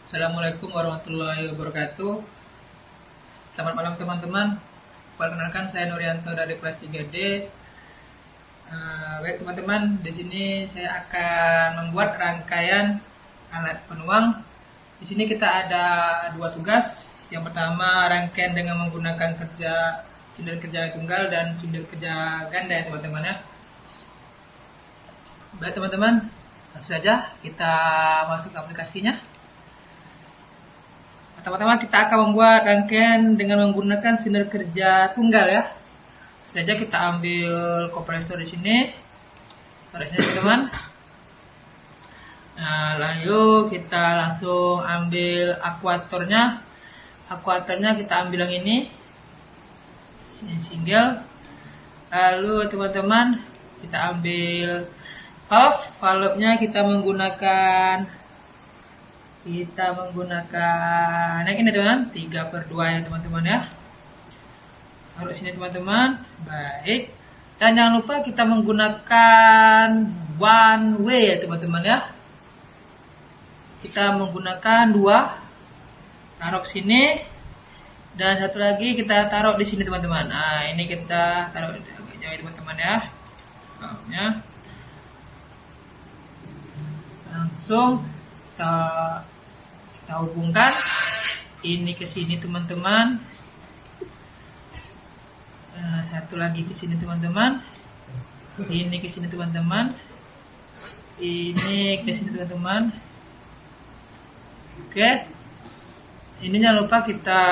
Assalamualaikum warahmatullahi wabarakatuh. Selamat malam teman-teman. Perkenalkan saya Nurianto dari kelas 3D. Baik teman-teman, di sini saya akan membuat rangkaian alat penuang. Di sini kita ada dua tugas. Yang pertama rangkaian dengan menggunakan silinder kerja tunggal dan silinder kerja ganda ya teman-teman ya. Baik teman-teman, langsung saja kita masuk ke aplikasinya. Pertama-tama kita akan membuat rangkaian dengan menggunakan silinder kerja tunggal ya. Saja kita ambil kompresor di sini. Taruh sini teman-teman. Nah, lalu kita langsung ambil akuatornya. Akuatornya kita ambil yang ini. Sini single. Lalu teman-teman kita ambil valve. Valve-nya kita menggunakan yang ini teman, 3/2 ya teman-teman ya. Taruh sini teman-teman. Baik. Dan jangan lupa kita menggunakan one way ya teman-teman ya. Kita menggunakan 2. Taruh sini. Dan satu lagi kita taruh di sini teman-teman. Nah, ini kita taruh agak jauh ya teman-teman ya. Valve-nya. Langsung kita hubungkan ini ke sini teman-teman. Satu lagi ke sini teman-teman. Ini ke sini teman-teman. Ini ke sini teman-teman. Oke. Ini jangan lupa kita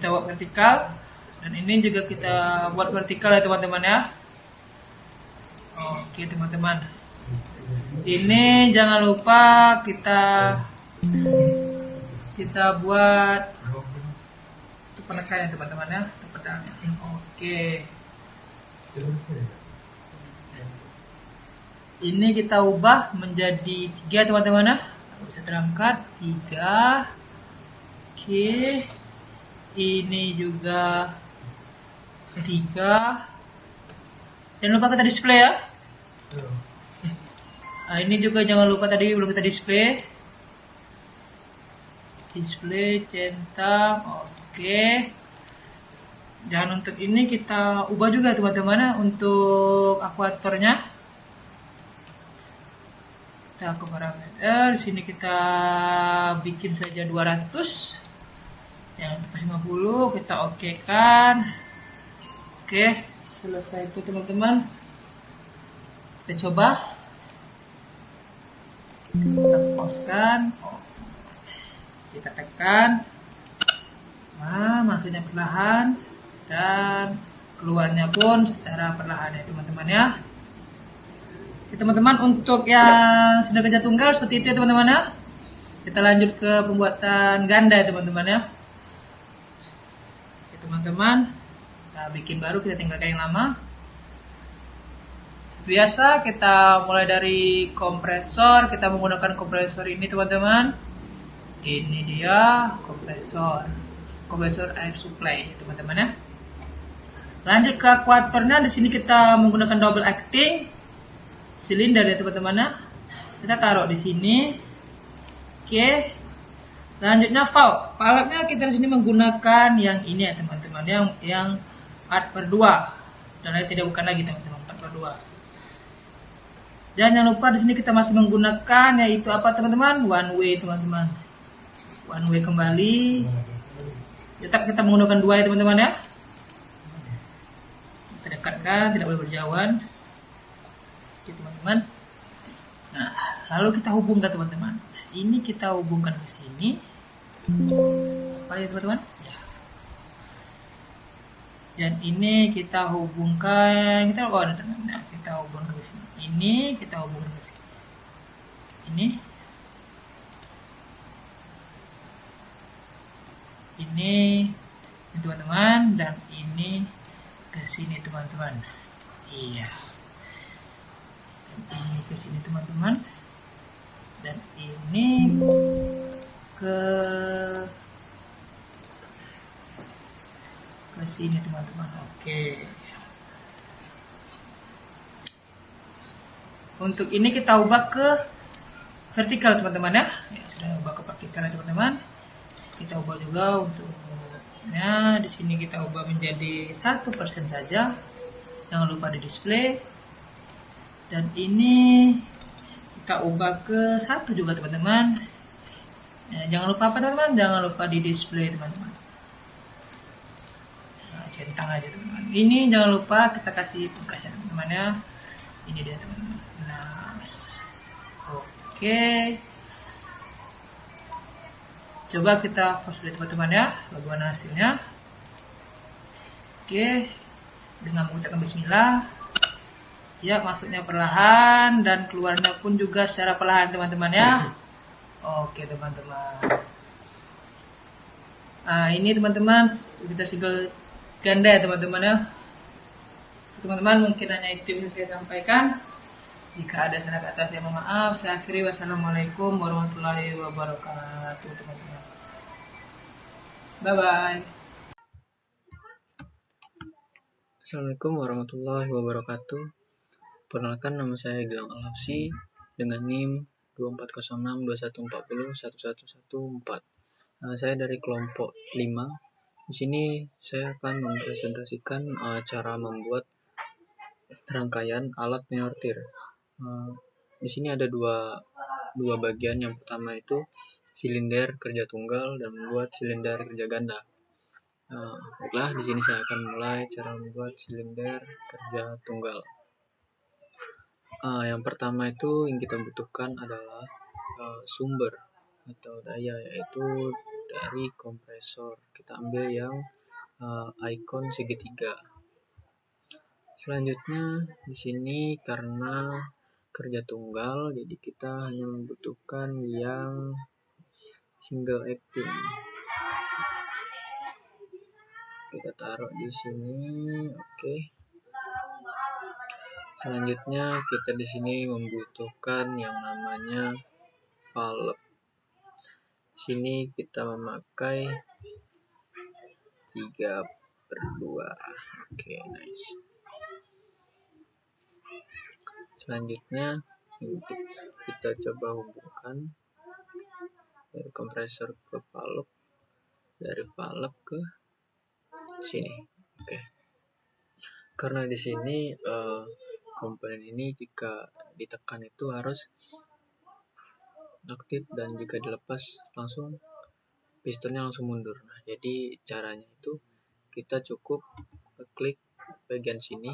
buat vertikal, dan ini juga kita buat vertikal ya teman-teman ya. Oke teman-teman. Ini jangan lupa kita buat untuk penekan ya teman-teman ya, untuk pedalnya. Oke. Ini kita ubah menjadi 3 teman-teman ya. Bisa terangkat 3. Oke. Ini juga 3. Jangan lupa kita display ya. Nah, ini juga jangan lupa tadi belum kita display centang. Oke. Dan untuk ini kita ubah juga teman-teman untuk akuatornya. Kita ke parameter, sini kita bikin saja 200. Yang 50 kita oke kan. Oke, selesai itu teman-teman. Kita coba. Kita poskan, kita tekan, masuknya perlahan dan keluarnya pun secara perlahan ya teman-teman ya. Oke, teman-teman, untuk yang silinder kerja tunggal seperti itu ya teman-teman ya. Kita lanjut ke pembuatan ganda ya teman-teman ya. Oke teman-teman, kita bikin baru, kita tinggalkan yang lama. Biasa kita mulai dari kompresor, kita menggunakan kompresor ini teman-teman. Ini dia kompresor air supply teman-teman ya. Lanjut ke akuatornya, di sini kita menggunakan double acting silinder ya teman-teman ya. Kita taruh di sini. Oke. Lanjutnya valve-nya kita di sini menggunakan yang ini ya teman-teman, yang 4/2. Dan tidak bukan lagi teman-teman, 4/2. Dan jangan lupa di sini kita masih menggunakan yaitu apa teman-teman? One way teman-teman. One way kembali. Tetap kita menggunakan 2 ya teman-teman ya. Kita dekatkan, tidak boleh berjauhan. Oke teman-teman. Nah, lalu kita hubungkan teman-teman. Ini kita hubungkan ke sini. Apa ya teman-teman? Ya. Dan ini kita hubungkan, kita hubungkan ke sini. Ini kita hubungkan ke sini. Ini teman-teman, dan ini ke sini teman-teman. Iya. Dan ini ke sini teman-teman. Dan ini ke sini teman-teman. Oke. Untuk ini kita ubah ke vertikal teman-teman ya. Ya sudah ubah ke vertikal ya teman-teman. Kita ubah juga untuknya, di sini kita ubah menjadi 1% saja. Jangan lupa di display. Dan ini kita ubah ke 1 juga teman-teman. Ya, jangan lupa apa teman-teman? Jangan lupa di display teman-teman. Nah, centang aja teman-teman. Ini jangan lupa kita kasih pungkasnya teman-teman ya. Ini dia teman-teman. Nah, oke. Coba kita post dulu teman-teman ya, bagaimana hasilnya. Oke, dengan mengucapkan bismillah. Ya, masuknya perlahan dan keluarnya pun juga secara perlahan teman-teman ya. Oke teman-teman. Nah, ini teman-teman kita single ganda ya teman-teman ya. Teman-teman mungkin hanya itu yang bisa saya sampaikan. Jika ada salah kata saya mohon maaf. Saya akhiri, wassalamualaikum warahmatullahi wabarakatuh teman-teman. Bye bye. Assalamualaikum warahmatullahi wabarakatuh. Perkenalkan, nama saya Gilang Al-Hafsi dengan NIM 240621401114. Saya dari kelompok 5. Di sini saya akan mempresentasikan cara membuat rangkaian alat penyortir. Di sini ada dua bagian. Yang pertama itu silinder kerja tunggal dan membuat silinder kerja ganda. Baiklah, di sini saya akan mulai cara membuat silinder kerja tunggal. Yang pertama itu yang kita butuhkan adalah sumber atau daya, yaitu dari kompresor. Kita ambil yang icon segitiga. Selanjutnya di sini karena kerja tunggal, jadi kita hanya membutuhkan yang single acting. Kita taruh di sini, oke. Selanjutnya kita di sini membutuhkan yang namanya valve. Sini kita memakai 3/2. Oke, nice. Selanjutnya kita coba hubungkan dari kompresor ke valve, dari valve ke sini. Oke. Karena di sini komponen ini jika ditekan itu harus aktif, dan jika dilepas langsung pistonnya langsung mundur. Nah, jadi caranya itu kita cukup klik bagian sini.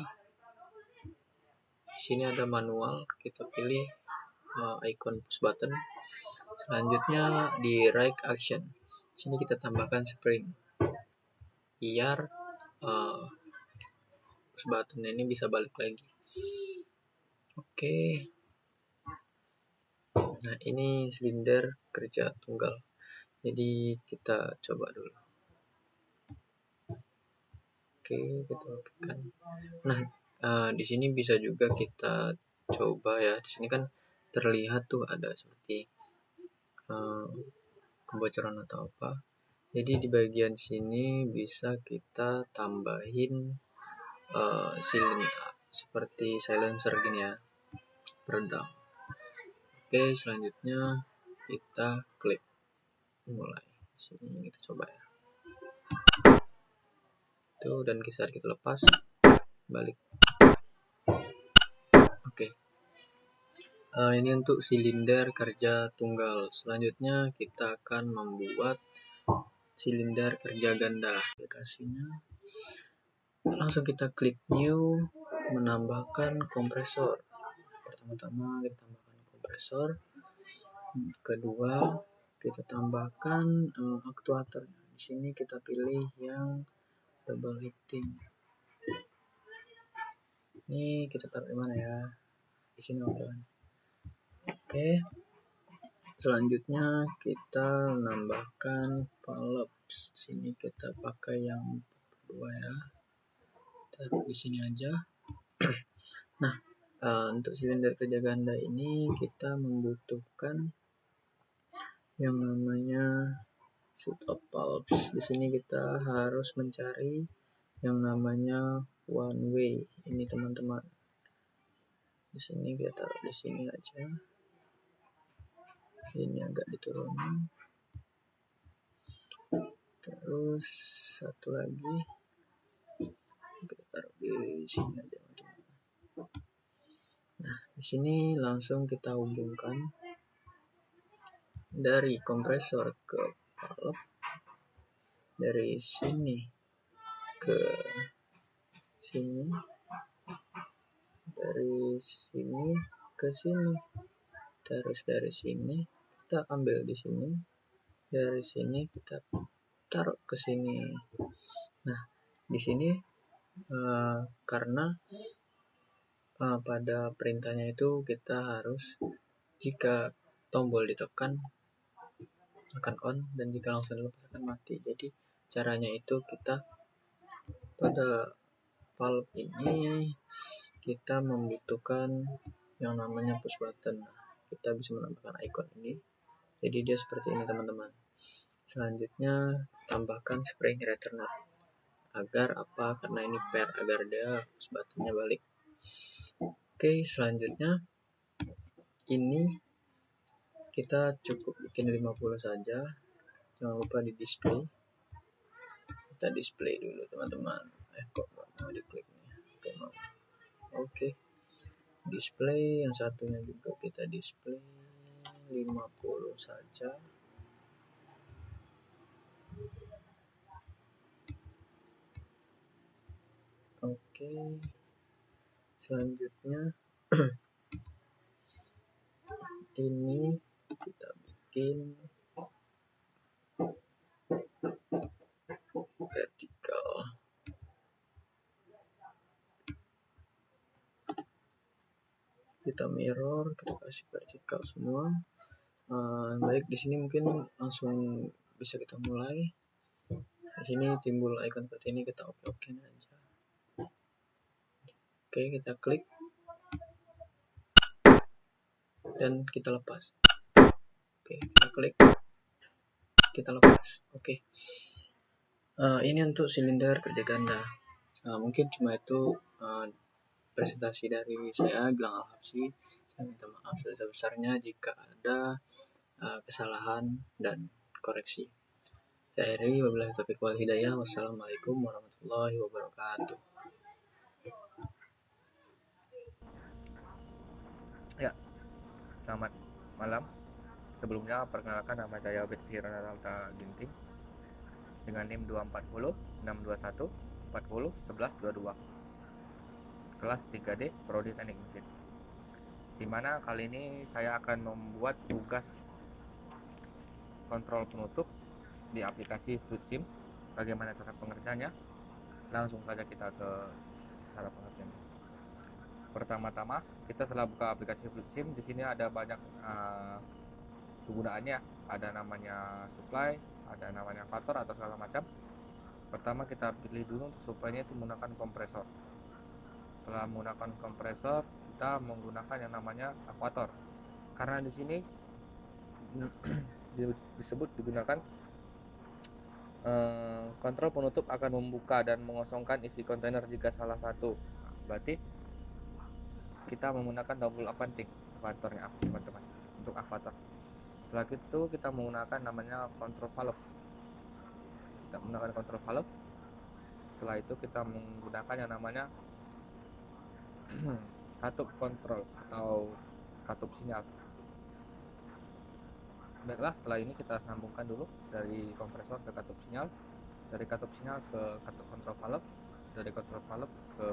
Di sini ada manual, kita pilih icon push button. Selanjutnya di right action, sini kita tambahkan spring biar push button ini bisa balik lagi. Oke. Nah, ini silinder kerja tunggal. Jadi kita coba dulu. Oke, kita lakukan. Nah, di sini bisa juga kita coba ya. Di sini kan terlihat tuh ada seperti kebocoran atau apa. Jadi di bagian sini bisa kita tambahin seperti silencer gini ya, peredam. Oke, selanjutnya kita klik mulai. Sini kita coba ya. Itu, dan kita lepas balik. Oke. Ini untuk silinder kerja tunggal. Selanjutnya kita akan membuat silinder kerja ganda. Aplikasinya langsung kita klik new, menambahkan kompresor. Pertama-tama kita tambahkan kompresor. Kedua, kita tambahkan aktuator. Di sini kita pilih yang double acting. Ini kita taruh di mana ya? Di sini teman-teman. Oke. Selanjutnya kita menambahkan valve. Sini kita pakai yang 2 ya. Taruh di sini aja. Nah, untuk silinder kerja ganda ini kita membutuhkan yang namanya set of valves. Di sini kita harus mencari yang namanya one way. Ini teman-teman. Di sini kita taruh di sini aja. ini agak diturunin. Terus satu lagi kita taruh di sini aja. Nah, di sini langsung kita hubungkan dari kompresor ke valve, dari sini ke sini, dari sini ke sini, terus dari sini kita ambil di sini, dari sini kita taruh ke sini. Nah, di sini karena pada perintahnya itu kita harus, jika tombol ditekan akan on, dan jika langsung dilepas akan mati. Jadi caranya itu kita pada valve ini kita membutuhkan yang namanya push button. Kita bisa menambahkan icon ini, jadi dia seperti ini teman-teman. Selanjutnya tambahkan spring returner agar apa, karena ini pair, agar dia push buttonnya balik. Oke, selanjutnya ini kita cukup bikin 50 saja, jangan lupa di display. Kita display dulu teman-teman. Kok nggak mau diklik nih? Oke, mau. Oke, display yang satunya juga kita display 50 saja. Oke, selanjutnya ini kita bikin vertikal. Kita mirror, kita kasih vertikal semua. Baik, di sini mungkin langsung bisa kita mulai. Di sini timbul icon seperti ini, kita oke aja. Oke, kita klik dan kita lepas. Oke, kita klik, kita lepas. Oke, ini untuk silinder kerja ganda. Mungkin cuma itu presentasi dari saya, Gilang Al-Habsyi. Saya minta maaf sebesar-besarnya jika ada kesalahan dan koreksi. Saya akhiri, wabillahi taufiq wal hidayah. Wassalamualaikum warahmatullahi wabarakatuh. Ya, selamat malam. Sebelumnya perkenalkan, nama saya Bedfir Ronaldo Ginting dengan NIM 240 621 40 11 22. Kelas 3D Prodi Teknik Mesin. Dimana kali ini saya akan membuat tugas kontrol penutup di aplikasi FluidSim. Bagaimana cara pengerjaannya? Langsung saja kita ke cara pengerjaannya. Pertama-tama kita telah buka aplikasi FluidSim. Di sini ada banyak kegunaannya, ada namanya supply, ada namanya faktor atau segala macam. Pertama kita pilih dulu untuk supply-nya itu menggunakan kompresor. Setelah menggunakan kompresor, kita menggunakan yang namanya aquator. Karena di sini disebut digunakan kontrol penutup akan membuka dan mengosongkan isi kontainer jika salah satu. Berarti kita menggunakan double opening aquatornya, teman-teman, untuk aquator. Setelah itu kita menggunakan namanya control valve. Kita menggunakan control valve. Setelah itu kita menggunakan yang namanya katup kontrol atau katup sinyal. Baiklah, setelah ini kita sambungkan dulu dari kompresor ke katup sinyal, dari katup sinyal ke katup kontrol valve, dari kontrol valve ke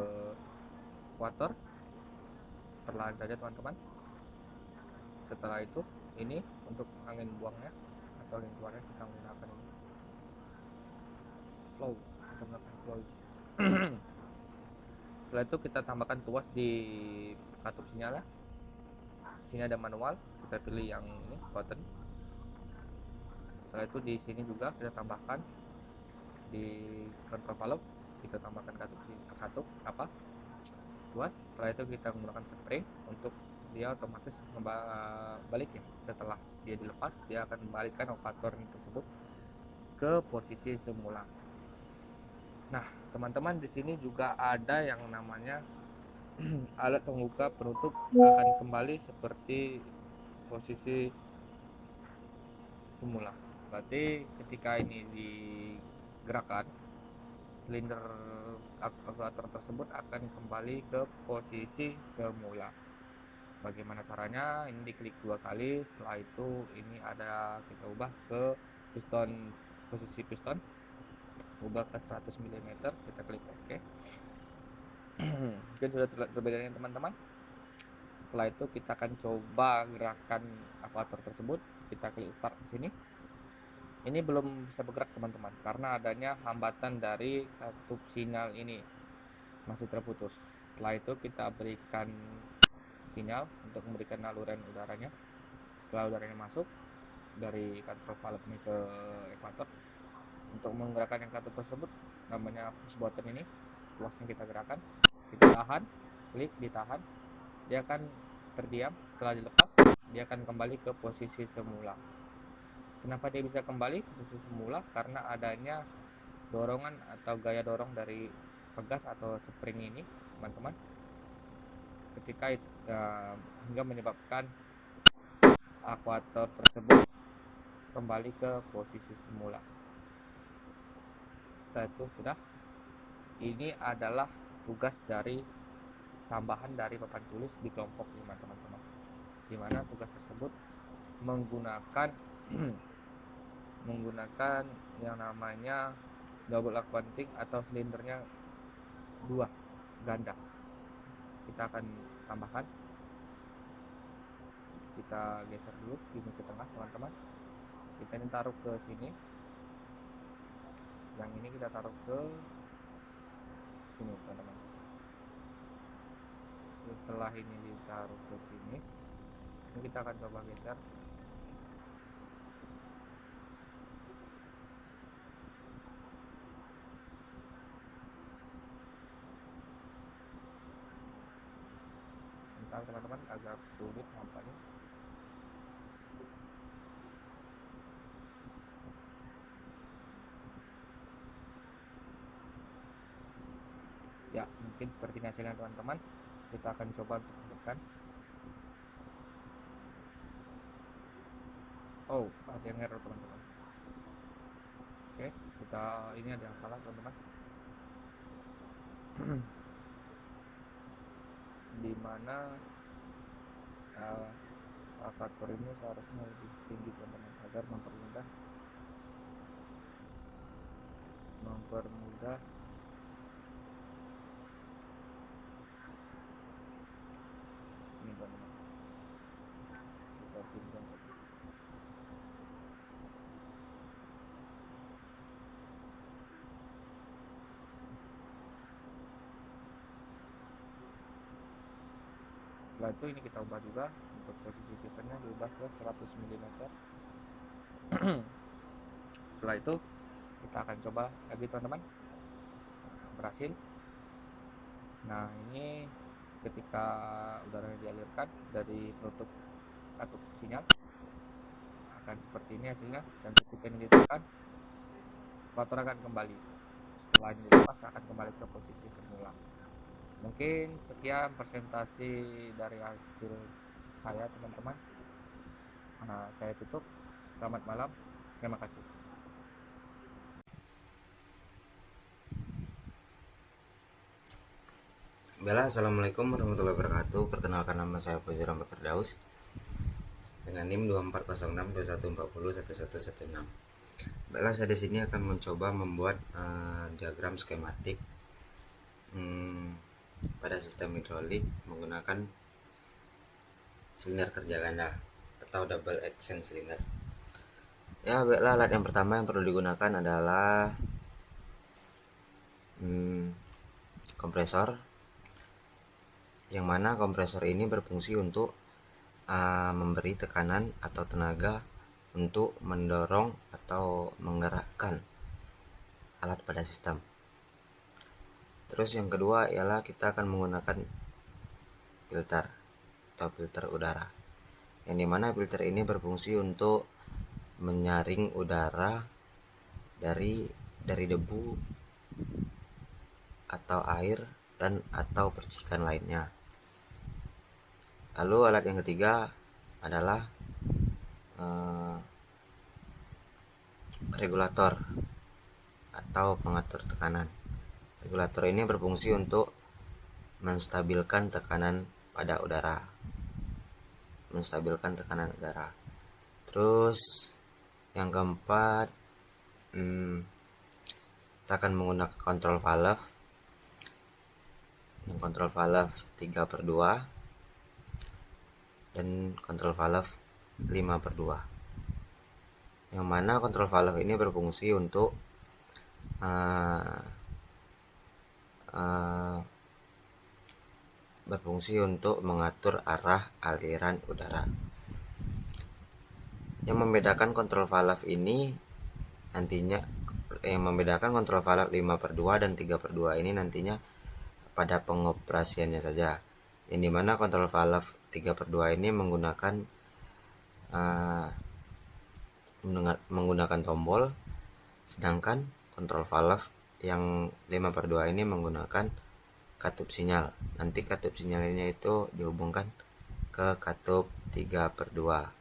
water. Perlahan saja teman-teman. Setelah itu ini untuk angin buangnya atau angin keluarnya kita menggunakan ini flow, kita menggunakan flow. Setelah itu kita tambahkan tuas di katup sinyal. Sini ada manual, kita pilih yang ini button. Setelah itu di sini juga kita tambahkan di control valve, kita tambahkan katup tuas. Setelah itu kita menggunakan spring untuk dia otomatis balik ya. Setelah dia dilepas, dia akan membalikkan operator tersebut ke posisi semula. Nah, teman-teman, di sini juga ada yang namanya alat pembuka penutup akan kembali seperti posisi semula. Berarti ketika ini digerakkan, silinder aktuator tersebut akan kembali ke posisi semula. Bagaimana caranya? Ini diklik 2 kali, setelah itu ini ada kita ubah ke piston, posisi piston ubah ke 100 mm, kita klik OK. Mungkin sudah terlihat perbedaannya teman-teman. Setelah itu kita akan coba gerakan aktuator tersebut, kita klik start di sini. Ini belum bisa bergerak teman-teman karena adanya hambatan dari katup sinyal ini masih terputus. Setelah itu kita berikan sinyal untuk memberikan aluran udaranya. Setelah udaranya masuk dari kontrol valve ini ke ekuator, untuk menggerakkan ekuator tersebut namanya push button ini, luasnya kita gerakan, kita tahan, klik ditahan, dia akan terdiam. Setelah dilepas dia akan kembali ke posisi semula. Kenapa dia bisa kembali ke posisi semula? Karena adanya dorongan atau gaya dorong dari pegas atau spring ini teman-teman, ketika hingga menyebabkan aktuator tersebut kembali ke posisi semula. Setelah itu sudah, ini adalah tugas dari tambahan dari papan tulis di kelompok 5 teman-teman, dimana tugas tersebut menggunakan yang namanya double aquanting atau silindernya 2 ganda. Kita akan tambahkan, kita geser dulu ini ke tengah teman-teman, kita ini taruh ke sini, yang ini kita taruh ke sini teman-teman. Setelah ini ditaruh ke sini, ini kita akan coba geser. Sebentar teman-teman, agak sulit nampaknya. Ya, mungkin seperti ini hasilnya teman-teman. Kita akan coba untuk hidupkan. Oh, ada yang error teman-teman. Oke, ini ada yang salah teman-teman. Dimana faktor ini seharusnya lebih tinggi teman-teman, agar mempermudah ini teman-teman, seperti ini teman-teman. Setelah itu ini kita ubah juga, untuk posisi pistonnya diubah ke 100 mm. Setelah itu kita akan coba lagi teman-teman. Berhasil. Nah, ini ketika udaranya dialirkan dari penutup katup sinyal akan seperti ini hasilnya, dan ketika ini ditekan motor akan kembali. Setelah ini dilepas akan kembali ke posisi semula. Mungkin sekian presentasi dari hasil saya teman-teman. Saya tutup. Selamat malam. Terima kasih. Assalamualaikum warahmatullahi wabarakatuh. Perkenalkan, nama saya Fajar Ahmad Firdaus dengan NIM 240621401116. Saya di sini akan mencoba membuat diagram skematik pada sistem hidrolik menggunakan silinder kerja ganda atau double action silinder. Ya, baiklah, alat yang pertama yang perlu digunakan adalah kompresor, yang mana kompresor ini berfungsi untuk memberi tekanan atau tenaga untuk mendorong atau menggerakkan alat pada sistem. Terus yang kedua ialah kita akan menggunakan filter atau filter udara, yang dimana filter ini berfungsi untuk menyaring udara dari debu atau air dan atau percikan lainnya. Lalu alat yang ketiga adalah regulator atau pengatur tekanan. Regulator ini berfungsi untuk menstabilkan tekanan pada udara. Terus yang keempat, kita akan menggunakan kontrol valve. Yang kontrol valve 3/2 dan kontrol valve 5/2. Yang mana kontrol valve ini berfungsi untuk mengatur arah aliran udara. Yang membedakan kontrol valve ini nantinya, kontrol valve 5/2 dan 3/2 ini nantinya pada pengoperasiannya saja. Yang dimana kontrol valve 3/2 ini menggunakan tombol, sedangkan kontrol valve yang 5/2 ini menggunakan katup sinyal. Nanti katup sinyalnya itu dihubungkan ke katup 3/2.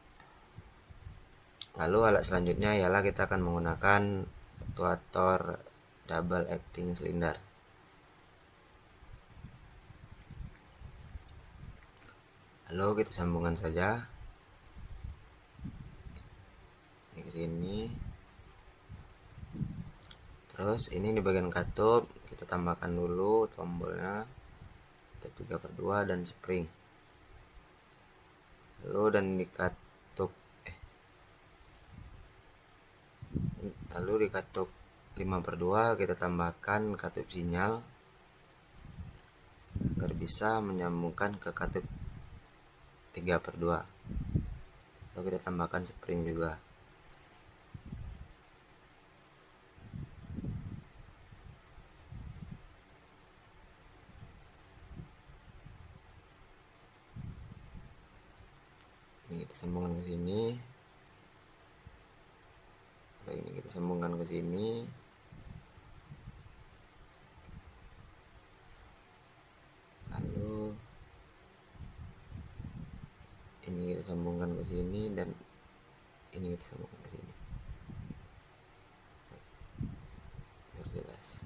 Lalu alat selanjutnya ialah kita akan menggunakan aktuator double acting cylinder. Lalu kita sambungkan saja ini ke sini. Terus ini di bagian katup kita tambahkan dulu tombolnya, katup 3/2 dan spring. Lalu di katup 5/2 kita tambahkan katup sinyal agar bisa menyambungkan ke katup 3/2. Lalu kita tambahkan spring juga. Ini kita sambungkan ke sini. Lalu ini kita sambungkan ke sini. Lalu ini kita sambungkan ke sini dan ini kita sambungkan ke sini. Biar jelas.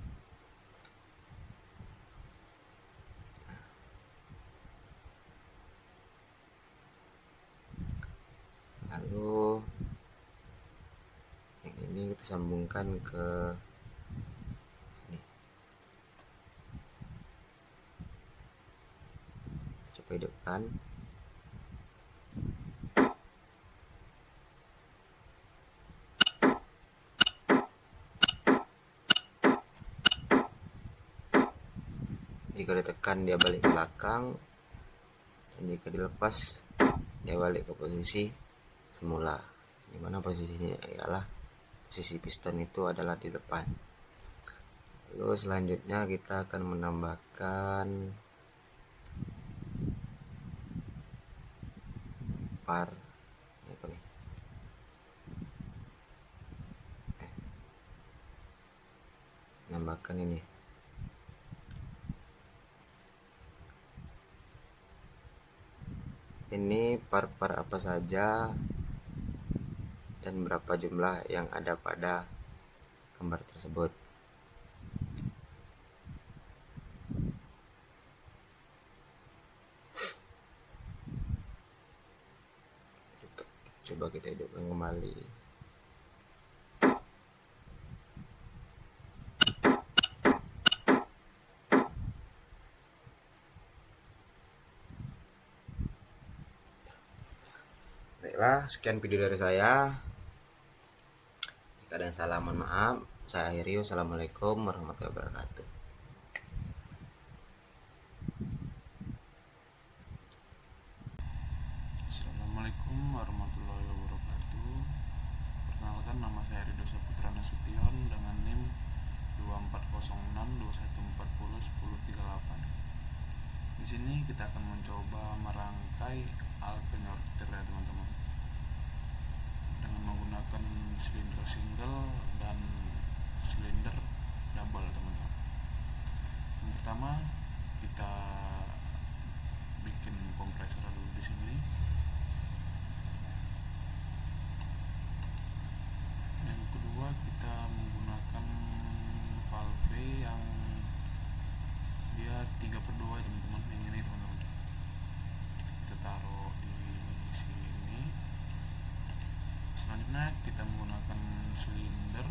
Lalu yang ini kita sambungkan ke sini. Coba hidupkan. Jika ditekan dia balik ke belakang, dan jika dilepas dia balik ke posisi semula, dimana posisinya ialah posisi piston itu adalah di depan. Lalu selanjutnya kita akan menambahkan par menambahkan ini. Ini par-par apa saja dan berapa jumlah yang ada pada gambar tersebut. Coba kita hidupkan kembali. Baiklah, sekian video dari saya. Jika ada yang salah mohon maaf. Saya akhiri. Wassalamualaikum warahmatullahi wabarakatuh. Assalamualaikum warahmatullahi wabarakatuh. Perkenalkan, nama saya Ridho Saputra Nasution dengan NIM 240621401038. Di sini kita akan mencoba merangkai alat penyortir ya teman-teman, dengan menggunakan silinder single dan silinder double teman-teman. Yang pertama kita bikin kompresor dulu di sini. Yang kedua selanjutnya kita menggunakan silinder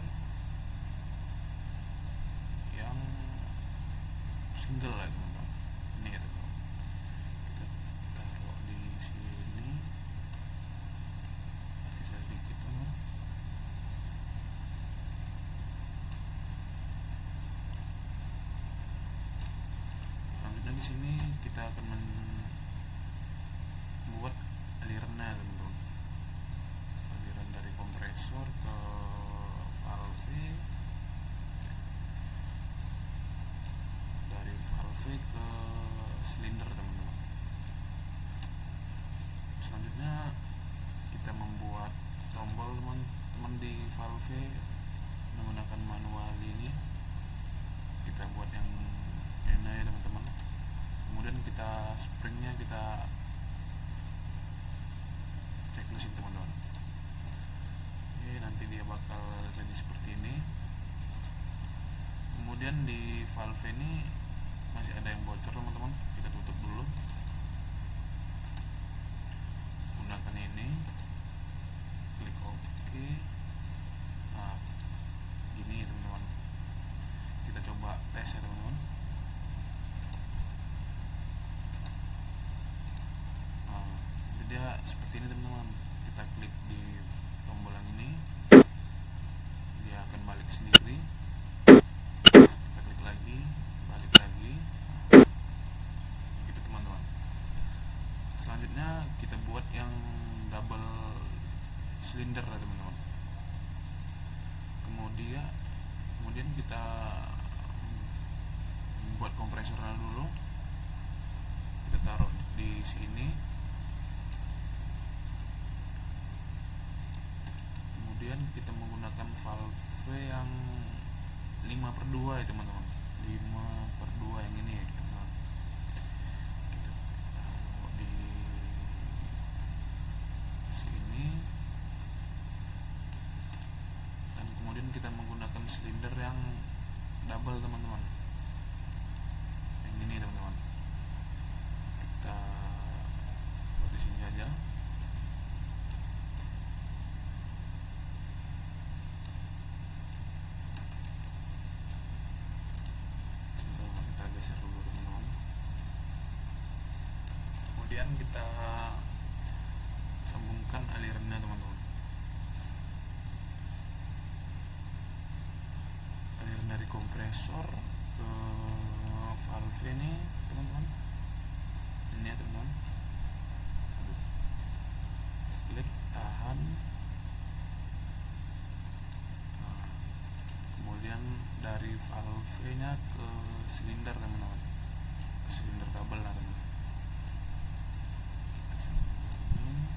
yang single ya teman-teman. Ini ya teman-teman, kita taruh di sini, geser dikit teman. Selanjutnya di sini kita akan membuat alirannya teman-teman, aliran dari kompresor ke valve, dari valve ke silinder teman-teman. Selanjutnya kita membuat tombol teman-teman di valve menggunakan manual ini. Kita buat yang ini ya teman-teman. Kemudian kita springnya kita checklistin teman-teman. Oke, nanti dia bakal jadi seperti ini. Kemudian di valve ini masih ada yang bocor teman-teman, kita tutup dulu. Gunakan ini, klik OK. Nah, gini teman-teman. Kita coba tes ya teman-teman. Nah, jadi dia seperti ini teman-teman. Kita klik di tombol yang ini, dia akan balik sendiri. Kita klik lagi, balik lagi. Nah, gitu teman-teman. Selanjutnya kita buat yang double silinder ya teman-teman. Kemudian kita buat kompresornya dulu. Kita taruh di sini. Kemudian kita menggunakan valve yang 5/2 ya teman-teman. 5/2 yang ini ya teman-teman. Kita taruh di sini. Dan kemudian kita menggunakan silinder yang double teman-teman. Yang ini teman-teman. Kita buat di sini aja. Coba kita geser dulu teman-teman. Kemudian kita sambungkan alirannya teman-teman. Aliran dari kompresor ke valve ini teman-teman. Ini ya teman-teman. Klik, tahan. Nah, kemudian dari valve nya ke silinder teman-teman, ke silinder kabel lah teman-teman. Kita sambungin.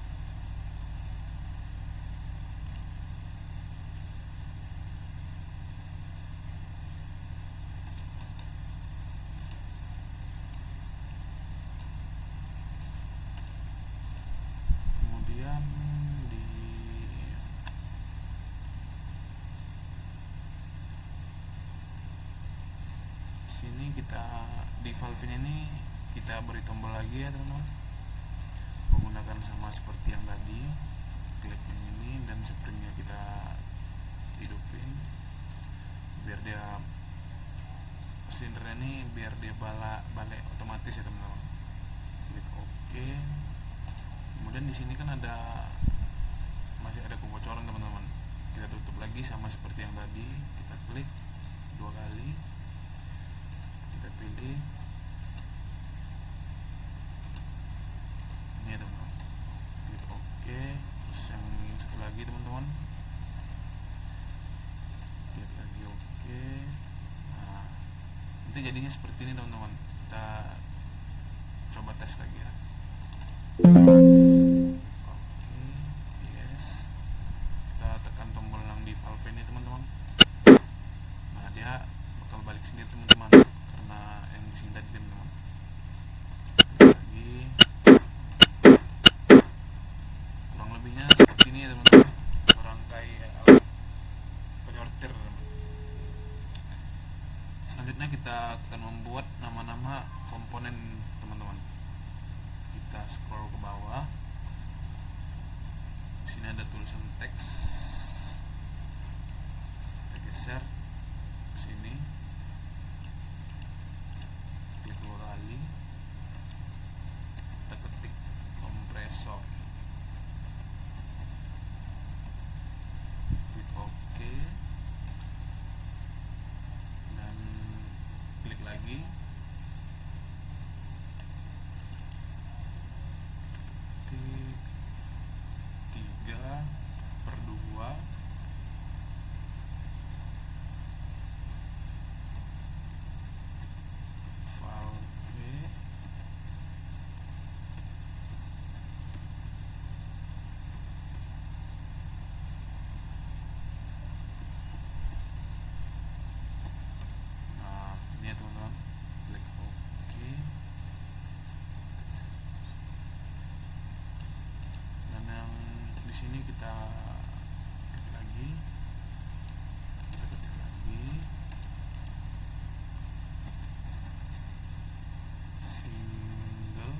Kemudian di sini kita di valve ini kita beri tombol lagi ya teman-teman, menggunakan sama seperti yang tadi. Klik yang ini dan springnya kita hidupin biar dia silinder ini biar dia balik otomatis ya teman-teman. Klik OK. Kemudian di sini kan masih ada kebocoran teman-teman. Kita tutup lagi sama seperti yang tadi. Kita klik 2 kali. Kita pilih ini ya teman-teman. Klik OK. Terus yang satu lagi teman-teman. Klik lagi OK. Nah, nanti jadinya seperti ini teman-teman. Kita coba tes lagi ya. Oke, yes. Kita tekan tombol yang di valve ini teman-teman. Nah, dia bakal balik sendiri teman-teman karena yang di sini tadi teman-teman. Klik lagi. Kurang lebihnya seperti ini ya teman-teman. Merangkai alat penyortir teman-teman. Selanjutnya kita akan membuat nama-nama komponen teman-teman. Kita scroll ke bawah. Di sini ada tulisan teks, kita geser ke sini, klik 2 kali, kita ketik kompresor, klik OK, dan klik lagi, titik 3/2, valve, nah ini ya teman-teman, klik OK, dan yang di sini kita klik lagi, kita ketik lagi, single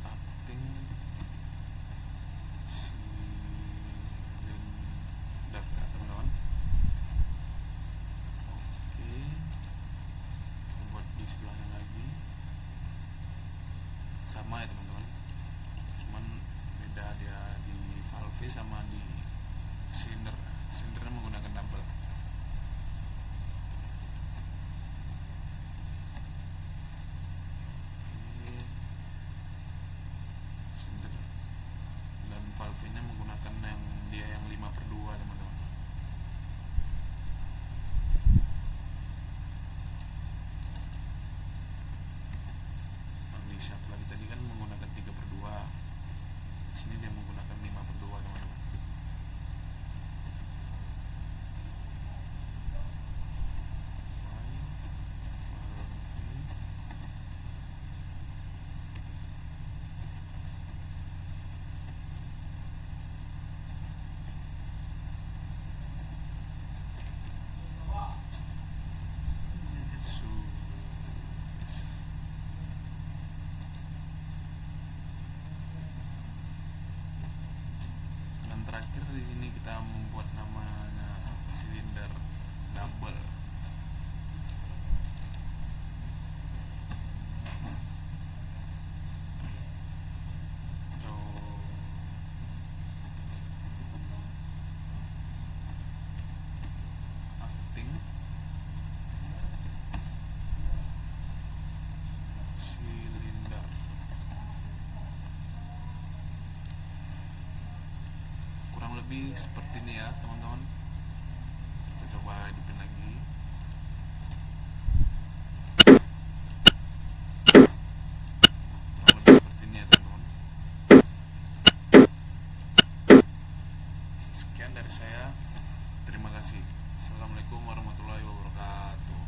acting cylinder ya teman-teman. Oke, kita buat di sebelahnya lagi, sama ya teman-teman, cuman beda dia di valve sama di silinder. Silindernya menggunakan double. Oke, silinder dan valve-nya menggunakan yang dia yang 5/2 teman-teman. Yang di satu lagi tadi kan menggunakan 3/2, sini dia menggunakan 5/2 teman-teman. Dan terakhir di sini kita membuat namanya silinder double. Acting silinder. Kurang lebih seperti ini ya teman-teman. Kita coba hidupin lagi. Kurang lebih seperti ini ya teman-teman. Sekian dari saya. Terima kasih. Assalamualaikum warahmatullahi wabarakatuh.